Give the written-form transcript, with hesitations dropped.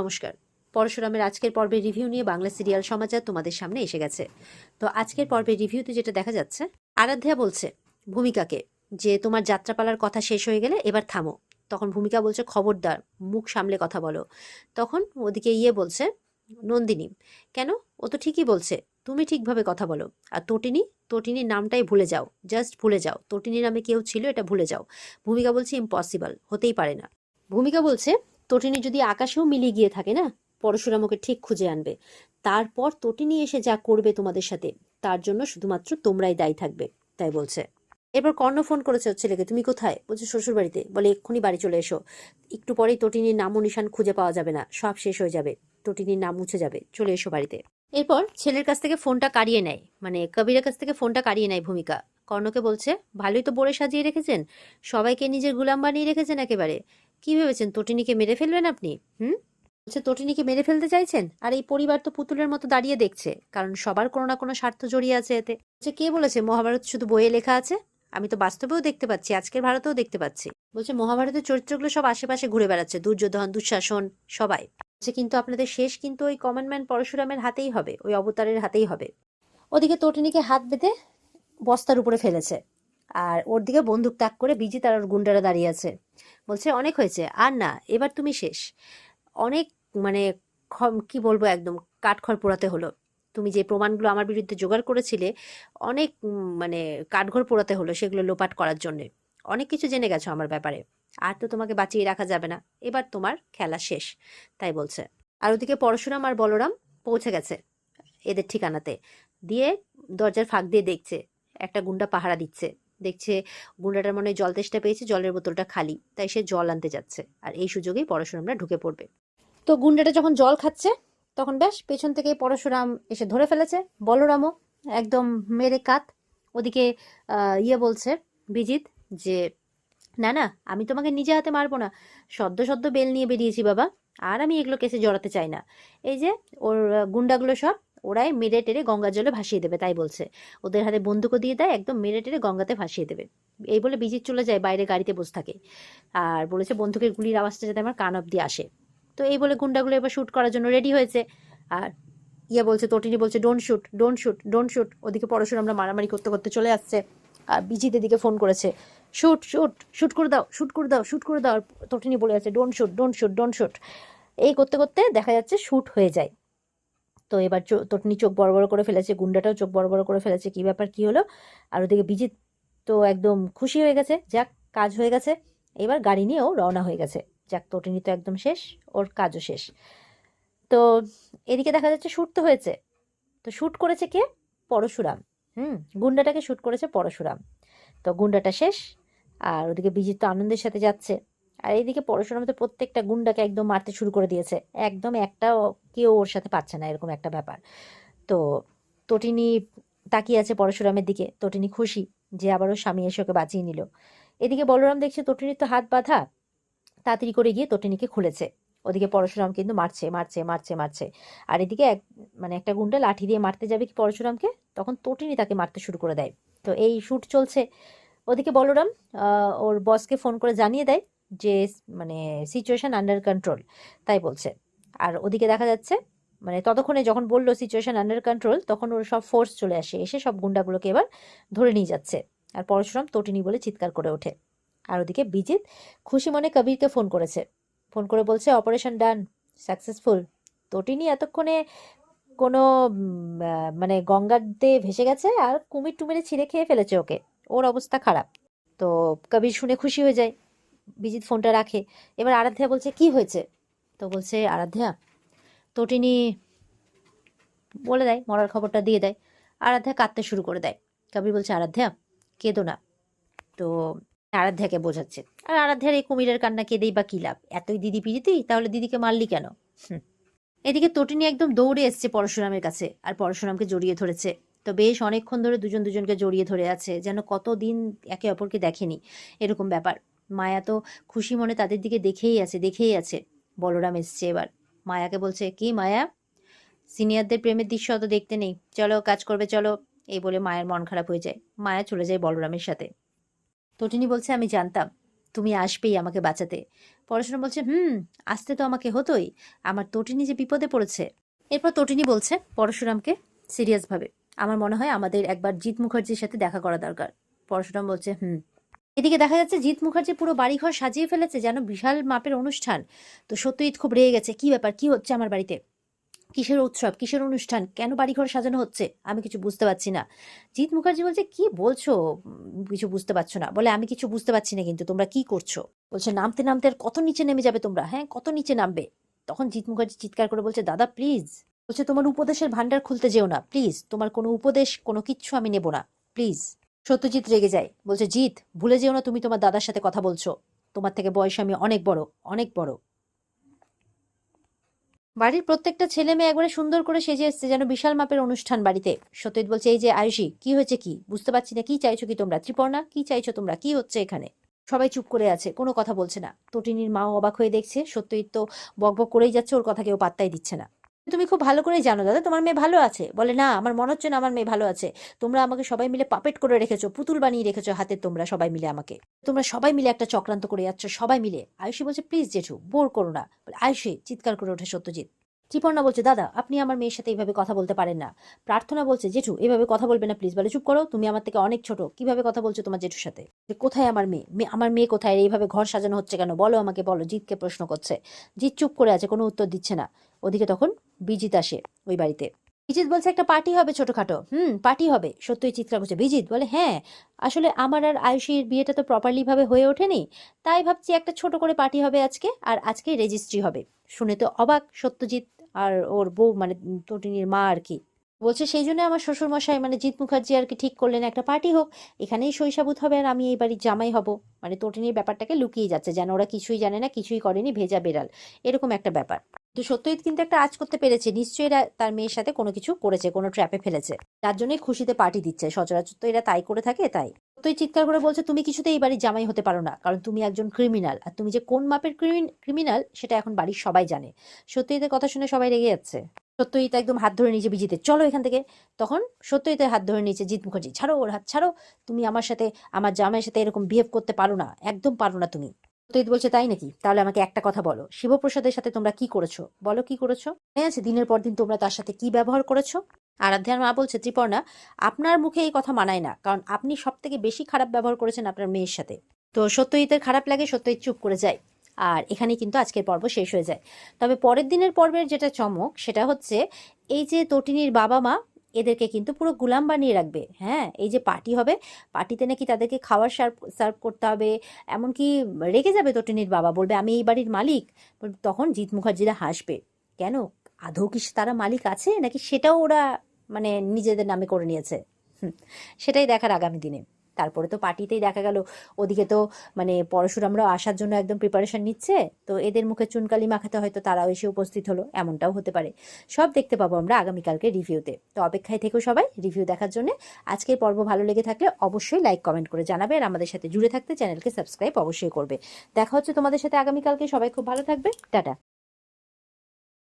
নমস্কার। পরশুরামের আজকের পর্বের রিভিউ নিয়ে বাংলা সিরিয়াল সমাচার তোমাদের সামনে এসে গেছে। তো আজকের পর্বের রিভিউতে যেটা দেখা যাচ্ছে, আরাধ্যা বলছে ভূমিকাকে যে তোমার যাত্রাপালার কথা শেষ হয়ে গেলে এবার থামো। তখন ভূমিকা বলছে খবরদার, মুখ সামলে কথা বলো। তখন ওদিকে বলছে নন্দিনী, কেন, ও তো ঠিকই বলছে, তুমি ঠিকভাবে কথা বলো। আর তটিনীর নামটাই ভুলে যাও, জাস্ট ভুলে যাও, তটিনী নামে কেউ ছিল এটা ভুলে যাও। ভূমিকা বলছে ইম্পসিবল, হতেই পারে না। ভূমিকা বলছে তটিনী যদি আকাশেও মিলিয়ে গিয়ে থাকে না, পরশুরাম ওকে ঠিক খুঁজে আনবে। তারপর তটিনী এসে যা করবে তোমাদের সাথে, তার জন্য শুধুমাত্র তোমরাই দায়ী থাকবে, তাই বলছে। এরপর কর্ণ ফোন করেছে ওর ছেলেকে, তুমি কোথায়? বলছে শ্বশুর বাড়িতে। বলে এক্ষুনি বাড়ি চলে এসো, একটু পরেই তটিনীর নাম ও নিশান খুঁজে পাওয়া যাবে না, সব শেষ হয়ে যাবে, তটিনীর নাম মুছে যাবে, চলে এসো বাড়িতে। এরপর ছেলের কাছ থেকে ফোনটা কাড়িয়ে নেয়, মানে কবিরের কাছ থেকে ফোনটা কাড়িয়ে নেয় ভূমিকা। কর্ণকে বলছে ভালোই তো বড়ে সাজিয়ে রেখেছেন, সবাইকে নিজের গুলাম বানিয়ে রেখেছেন একেবারে। কি ভেবেছেন তটিনীকে মেরে ফেলবেন আপনি? বলছে তটিনীকে মেরে ফেলতে চাইছেন? আর এই পরিবার তো পুতুলের মতো দাঁড়িয়ে দেখছে, কারণ সবার কোনো না কোনো স্বার্থ জড়িয়ে আছে এতে। বলছে কে বলেছে মহাভারত শুধু বইয়ে লেখা আছে? আমি তো বাস্তবেও দেখতে পাচ্ছি, আজকের ভারতেও দেখতে পাচ্ছি। বলছে মহাভারতের চরিত্রগুলো সব আশেপাশে ঘুরে বেড়াচ্ছে, দুর্যোধন, দুঃশাসন, সবাই। বলছে কিন্তু আপনাদের শেষ কিন্তু ওই কমন ম্যান পরশুরামের হাতেই হবে, ওই অবতারের হাতেই হবে। ওদিকে তটিনীকে হাত বেঁধে বস্তার উপরে ফেলেছে, আর ওর দিকে বন্দুক তাক করে বিজিত আর ওর গুন্ডারা দাঁড়িয়ে আছে। বলছে অনেক হয়েছে, আর না, এবার তুমি শেষ। অনেক, মানে কি বলবো, একদম কাঠখড় পোড়াতে হলো। তুমি যে প্রমাণগুলো আমার বিরুদ্ধে জোগাড় করেছিলে, অনেক মানে কাঠখড় পোড়াতে হলো সেগুলো লোপাট করার জন্যে। অনেক কিছু জেনে গেছো আমার ব্যাপারে, আর তো তোমাকে বাঁচিয়ে রাখা যাবে না, এবার তোমার খেলা শেষ, তাই বলছে। আর ওদিকে পরশুরাম আর বলরাম পৌঁছে গেছে এদের ঠিকানাতে। দিয়ে দরজার ফাঁক দিয়ে দেখছে একটা গুন্ডা পাহারা দিচ্ছে। দেখছে গুন্ডাটার মনে হয় জল তেষ্টা পেয়েছে, জলের বোতলটা খালি, তাই সে জল আনতে যাচ্ছে, আর এই সুযোগেই পরশুরামরা ঢুকে পড়বে। তো গুন্ডাটা যখন জল খাচ্ছে, তখন ব্যাস পেছন থেকে পরশুরাম এসে ধরে ফেলেছে। বলরামও একদম মেরে কাত। ওদিকে বলছে বিজিত যে না না, আমি তোমাকে নিজে হাতে মারবো না, সদ্য সদ্য বেল নিয়ে বেরিয়েছি বাবা, আর আমি এগুলো কেসে জড়াতে চাই না। এই যে ওর গুন্ডাগুলো সব, ওরাই মেরে টেরে গঙ্গার জলে ভাসিয়ে দেবে, তাই বলছে। ওদের হাতে বন্দুকও দিয়ে দেয়, একদম মেরে টেরে গঙ্গাতে ভাসিয়ে দেবে। এই বলে বিজিত চলে যায়, বাইরে গাড়িতে বসে থাকে। আর বলেছে বন্দুকের গুলির আওয়াজটা যাতে আমার কান অব্দি আসে। তো এই বলে গুন্ডাগুলো এবার শ্যুট করার জন্য রেডি হয়েছে। আর বলছে, তটিনী বলছে don't shoot, don't shoot, don't shoot. ওদিকে পরশুরামরা মারামারি করতে করতে চলে আসছে। আর বিজিতের দিকে ফোন করেছে, শুট শুট শুট করে দাও, শুট করে দাও, শুট করে দাও। তটিনী বলে আছে don't shoot, don't shoot, don't shoot. এই করতে করতে দেখা যাচ্ছে শুট হয়ে যায়। তো এবার তটিনী চোখ বড় বড় করে ফেলেছে, গুন্ডাটাও চোখ বড় বড় করে ফেলেছে, কি ব্যাপার, কি হলো। আর ওদিকে বিজিত তো একদম খুশি হয়ে গেছে, যাক কাজ হয়ে গেছে। এবার গাড়ি নিয়েও রওনা হয়ে গেছে। যাক তটিনী তো একদম শেষ, ওর কাজও শেষ। তো এদিকে দেখা যাচ্ছে শুট তো হয়েছে। তো শুট করেছে কে? পরশুরাম। গুন্ডাটাকে শুট করেছে পরশুরাম। তো গুন্ডাটা শেষ। আর ওদিকে বিজিত তো আনন্দের সাথে যাচ্ছে। আর এইদিকে পরশুরাম তো প্রত্যেকটা গুন্ডাকে একদম মারতে শুরু করে দিয়েছে, একদম একটাও কেউ ওর সাথে পাচ্ছে না, এরকম একটা ব্যাপার। তো তটিনী তাকিয়ে আছে পরশুরামের দিকে, তটিনী খুশি যে আবারও স্বামী এসে ওকে বাঁচিয়ে নিল। এদিকে বলরাম দেখছে তটিনীর তো হাত বাঁধা, তাড়াতাড়ি করে গিয়ে তটিনীকে খুলেছে। ওদিকে পরশুরাম কিন্তু মারছে মারছে মারছে মারছে। আর এদিকে মানে একটা গুন্ডা লাঠি দিয়ে মারতে যাবে কি পরশুরামকে, তখন তটিনী তাকে মারতে শুরু করে দেয়। তো এই শুট চলছে। ওদিকে বলরাম ওর বসকে ফোন করে জানিয়ে দেয় যে মানে সিচুয়েশন আন্ডার কন্ট্রোল, তাই বলছে। আর ওদিকে দেখা যাচ্ছে মানে ততক্ষণে যখন বললো সিচুয়েশন আন্ডার কন্ট্রোল, তখন ওর সব ফোর্স চলে আসে, এসে সব গুন্ডাগুলোকে এবার ধরে নিয়ে যাচ্ছে। আর পরশুরাম তটিনী বলে চিৎকার করে ওঠে। আর ওদিকে বিজিত খুশি মনে কবিরকে ফোন করেছে, ফোন করে বলছে অপারেশন ডান, সাকসেসফুল। তটিনী এতক্ষণে কোনো মানে গঙ্গাতে ভেসে গেছে, আর কুমির টুমিরে ছিঁড়ে খেয়ে ফেলেছে ওকে, ওর অবস্থা খারাপ। তো কবির শুনে খুশি হয়ে যায়, বিজিত ফোনটা রাখে। এবার আরাধ্যা বলছে কি হয়েছে? তো বলছে আরাধ্যা, তটিনী বলে দেয়, মরার খবরটা দিয়ে দেয়। আরাধ্যা কাঁদতে শুরু করে দেয়। কবির বলছে আরাধ্যা কেঁদো না। তো আরাধ্যাকে বোঝাচ্ছে, আর আরাধ্যার এই কুমিরের কান্না কেঁদেই বা কি লাভ, এতই দিদি পিড়িতি, তাহলে দিদিকে মারলি কেন? এদিকে তটিনী একদম দৌড়ে এসছে পরশুরামের কাছে, আর পরশুরামকে জড়িয়ে ধরেছে। তো বেশ অনেকক্ষণ ধরে দুজন দুজনকে জড়িয়ে ধরে আছে, যেন কতদিন একে অপরকে দেখেনি, এরকম ব্যাপার। মায়া তো খুশি মনে তাদের দিকে দেখেই আছে, দেখেই আছে। বলরাম এসছে এবার। মায়াকে বলছে কি মায়া, সিনিয়রদের প্রেমের দৃশ্য অত দেখতে নেই, চলো কাজ করবে চলো। এই বলে মায়ের মন খারাপ হয়ে যায়, মায়া চলে যায় বলরামের সাথে। তটিনী বলছে আমি জানতাম তুমি আসবেই আমাকে বাঁচাতে। পরশুরাম বলছে আসতে তো আমাকে হতোই, আমার তটিনী যে বিপদে পড়েছে। এরপর তটিনী বলছে পরশুরামকে সিরিয়াস ভাবে, আমার মনে হয় আমাদের একবার জিৎ মুখার্জির সাথে দেখা করা দরকার। পরশুরাম বলছে এদিকে দেখা যাচ্ছে জিৎ মুখার্জি পুরো বাড়িঘর সাজিয়ে ফেলেছে যেন বিশাল মাপের অনুষ্ঠান। তো সত্যজিৎ খুব রেগে গেছে, কি ব্যাপার, কি হচ্ছে আমার বাড়িতে, কিসের উৎসব, কিসের অনুষ্ঠান, কেন বাড়িঘর সাজানো হচ্ছে, আমি কিছু বুঝতে পারছি না। জিৎ মুখার্জি বলছে কি বলছো, কিছু বুঝতে পারছো না? বলে আমি কিছু বুঝতে পারছি না, কিন্তু তোমরা কি করছো? বলছে নামতে নামতে আর কত নিচে নেমে যাবে তোমরা, হ্যাঁ কত নিচে নামবে? তখন জিৎ মুখার্জি চিৎকার করে বলছে দাদা প্লিজ। বলছে তোমার উপদেশের ভান্ডার খুলতে যেও না প্লিজ, তোমার কোনো উপদেশ কোনো কিচ্ছু আমি নেব না প্লিজ। সত্যজিৎ রেগে যায়, বলছে জিৎ ভুলে যেও না তুমি তোমার দাদার সাথে কথা বলছো, তোমার থেকে বয়সে আমি অনেক বড়, অনেক বড়। বাড়ির প্রত্যেকটা ছেলে মেয়ে একবারে সুন্দর করে সেজে এসছে যেন বিশাল মাপের অনুষ্ঠান বাড়িতে। সত্যজিৎ বলছে এই যে আয়ুষী, কি হয়েছে, কি বুঝতে পারছি না, কি চাইছো কি তোমরা, ত্রিপর্ণা কি চাইছো তোমরা, কি হচ্ছে এখানে? সবাই চুপ করে আছে, কোনো কথা বলছে না। তটিনীর মাও অবাক হয়ে দেখছে, সত্যজিৎ তো বকবক করেই যাচ্ছে, ওর কথা কেউ পাত্তাই দিচ্ছে না। তুমি খুব ভালো করেই জানো দাদা তোমার মেয়ে ভালো আছে। বলে না, আমার মনে হচ্ছে না আমার মেয়ে ভালো আছে, তোমরা আমাকে সবাই মিলে পাপেট করে রেখেছো, পুতুল বানিয়ে রেখেছো হাতে, তোমরা সবাই মিলে আমাকে, তোমরা সবাই মিলে একটা চক্রান্ত করে যাচ্ছ সবাই মিলে। আয়ুষী বলছে প্লিজ জেঠু বোর করো না। আয়ুষী চিৎকার করে ওঠে সত্যজিৎ। ত্রিপর্ণা বলছে দাদা আপনি আমার মেয়ের সাথে এইভাবে কথা বলতে পারেন না। প্রার্থনা বলছে জেঠু এভাবে কথা বলবে না প্লিজ। বলে চুপ করো, তুমি আমার থেকে অনেক ছোট, কিভাবে কথা বলছো তোমার জেঠুর সাথে? কোথায় আমার মেয়ে, আমার মেয়ে কোথায়, এইভাবে ঘর সাজানো হচ্ছে কেন, বলো আমাকে বলো। জিৎকে প্রশ্ন করছে। জিৎ চুপ করে আছে, কোনো উত্তর দিচ্ছে না। ওদিকে তখন বিজিত আসে ওই বাড়িতে। বিজিত বলছে একটা পার্টি হবে ছোটখাটো। পার্টি হবে। সত্যই চিৎকার করছে বিজিত। বলে হ্যাঁ, আসলে আমার আর আয়ুষীর বিয়েটা তো প্রপারলি ভাবে হয়ে ওঠেনি, তাই ভাবছি একটা ছোট করে পার্টি হবে আজকে, আর আজকে রেজিস্ট্রি হবে। শুনে তো অবাক সত্যজিৎ আর ওর বউ, মানে তটিনীর মা আর কি। বলছে সেই জন্য আমার শ্বশুর মশাই মানে জিৎ মুখার্জি আর কি ঠিক করলেন একটা পার্টি হোক, এখানেই শৈশাবুত হবে আর আমি এই বাড়ির জামাই হব। মানে তটিনীর ব্যাপারটাকে লুকিয়ে যাচ্ছে যেন ওরা কিছুই জানে না, কিছুই করেনি, ভেজা বেড়াল এরকম একটা ব্যাপার। তো সত্যজিৎ কিন্তু একটা আজ করতে পেরেছে, নিশ্চয়ই এরা তার মেয়ের সাথে কোনো কিছু করেছে, কোনো ট্র্যাপে ফেলেছে, যার জন্যই খুশিতে পার্টি দিচ্ছে। সচরাচর তো এরা তাই করে থাকে। তাই সত্যই চিৎকার করে বলছে তুমি কিছুতেই এই বাড়ির জামাই হতে পারো না, কারণ তুমি একজন ক্রিমিনাল, আর তুমি যে কোন মাপের ক্রিমিনাল সেটা এখন বাড়ির সবাই জানে। সত্যজিতের কথা শুনে সবাই রেগে যাচ্ছে। সত্যজিৎ একদম হাত ধরে নিয়েছে বিজিতে, চলো এখান থেকে। তখন সত্যজিতের হাত ধরে নিয়েছে জিৎ মুখার্জি, ছাড়ো ওর হাত, ছাড়ো, তুমি আমার সাথে, আমার জামাইয়ের সাথে এরকম বিহেভ করতে পারো না, একদম পারো না তুমি। সত্যজিৎ বলছে তাই নাকি, তাহলে আমাকে একটা কথা বলো, শিবপ্রসাদের সাথে তোমরা কি করেছো, বলো কি করেছো? মনে আছে দিনের পর দিন তোমরা তার সাথে কি ব্যবহার করেছো? আরাধ্যার মা বলছে ত্রিপর্ণা আপনার মুখে এই কথা মানায় না, কারণ আপনি সব থেকে বেশি খারাপ ব্যবহার করেছেন আপনার মেয়ের সাথে। তো সত্যজিতের খারাপ লাগে, সত্যজিৎ চুপ করে যায়। আর এখানেই কিন্তু আজকের পর্ব শেষ হয়ে যায়। তবে পরের দিনের পর্বের যেটা চমক সেটা হচ্ছে এই যে তটিনীর বাবা মা এদেরকে কিন্তু পুরো গুলাম বানিয়ে রাখবে। হ্যাঁ, এই যে পার্টি হবে, পার্টিতে নাকি তাদেরকে খাবার সার্ভ করতে হবে। এমনকি রেগে যাবে তটিনীর বাবা, বলবে আমি এই বাড়ির মালিক। তখন জিৎ মুখার্জিরা হাসবে, কেন আদৌ কি তারা মালিক আছে নাকি সেটাও ওরা মানে নিজেদের নামে করে নিয়েছে। সেটাই দেখার আগামী দিনে। তারপরে তো পার্টিতেই দেখা গেল ওদিকে তো মানে পরশুরামরাও আসার জন্য একদম প্রিপারেশন নিচ্ছে, তো এদের মুখে চুনকালি মাখাতে হয়তো তারাও এসে উপস্থিত হলো, এমনটাও হতে পারে। সব দেখতে পাবো আমরা আগামীকালকে রিভিউতে। তো অপেক্ষায় থেকো সবাই রিভিউ দেখার জন্য। আজকের পর্ব ভালো লেগে থাকলে অবশ্যই লাইক কমেন্ট করে জানাবে, আর আমাদের সাথে জুড়ে থাকতে চ্যানেলকে সাবস্ক্রাইব অবশ্যই করবে। দেখা হচ্ছে তোমাদের সাথে আগামীকালকে। সবাই খুব ভালো থাকবে, টাটা।